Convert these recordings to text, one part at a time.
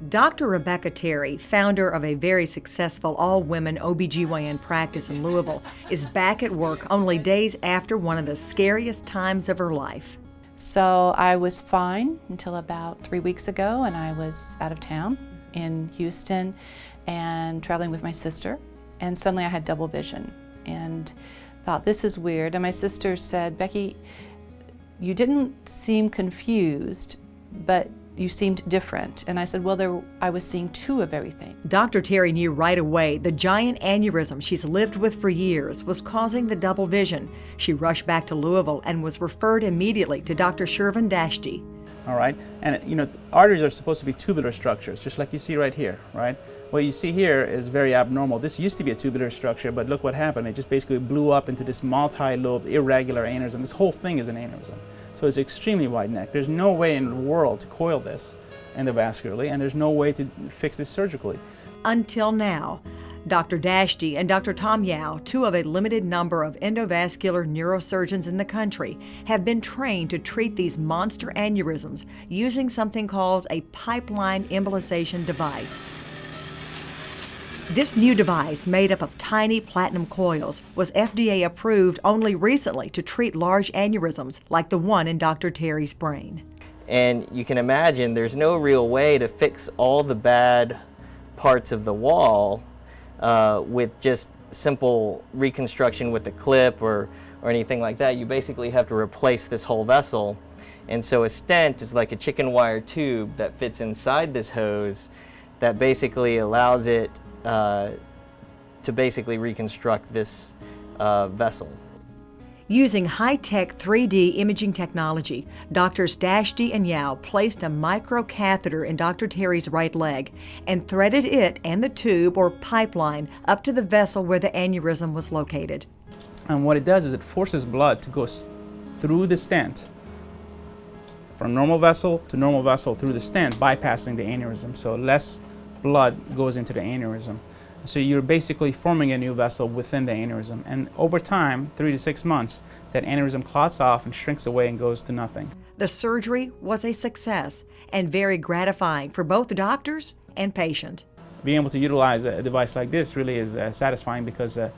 Dr. Rebecca Terry, founder of a very successful all-women OBGYN practice in Louisville, is back at work only days after one of the scariest times of her life. So I was fine until about 3 weeks ago, and I was out of town in Houston and traveling with my sister, and suddenly I had double vision and thought, this is weird. And my sister said, Becky, you didn't seem confused, but you seemed different. And I said, well, I was seeing two of everything. Dr. Terry knew right away the giant aneurysm she's lived with for years was causing the double vision. She rushed back to Louisville and was referred immediately to Dr. Shervin Dashti. All right, and arteries are supposed to be tubular structures, just like you see right here, right? What you see here is very abnormal. This used to be a tubular structure, but look what happened. It just basically blew up into this multi-lobed, irregular aneurysm. This whole thing is an aneurysm. So it's extremely wide neck. There's no way in the world to coil this endovascularly, and there's no way to fix this surgically. Until now, Dr. Dashti and Dr. Tom Yao, two of a limited number of endovascular neurosurgeons in the country, have been trained to treat these monster aneurysms using something called a pipeline embolization device. This new device, made up of tiny platinum coils, was FDA approved only recently to treat large aneurysms like the one in Dr. Terry's brain. And you can imagine there's no real way to fix all the bad parts of the wall with just simple reconstruction with a clip or anything like that. You basically have to replace this whole vessel. And so a stent is like a chicken wire tube that fits inside this hose that basically allows it to basically reconstruct this vessel. Using high-tech 3D imaging technology, Drs. Dashti and Yao placed a microcatheter in Dr. Terry's right leg and threaded it and the tube or pipeline up to the vessel where the aneurysm was located. And what it does is it forces blood to go through the stent, from normal vessel to normal vessel through the stent, bypassing the aneurysm. So less blood goes into the aneurysm. So you're basically forming a new vessel within the aneurysm. And over time, 3 to 6 months, that aneurysm clots off and shrinks away and goes to nothing. The surgery was a success and very gratifying for both the doctors and patient. Being able to utilize a device like this really is satisfying because it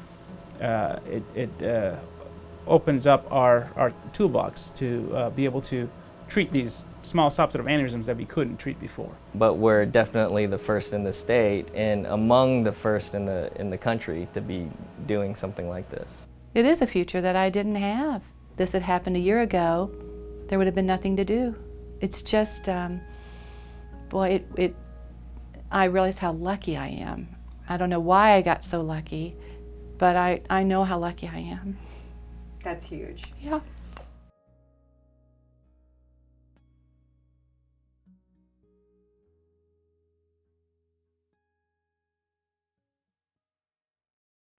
opens up our toolbox to be able to treat these small subset of aneurysms that we couldn't treat before. But we're definitely the first in the state and among the first in the country to be doing something like this. It is a future that I didn't have. This had happened a year ago, there would have been nothing to do. It's just, boy, I realize how lucky I am. I don't know why I got so lucky, but I know how lucky I am. That's huge. Yeah.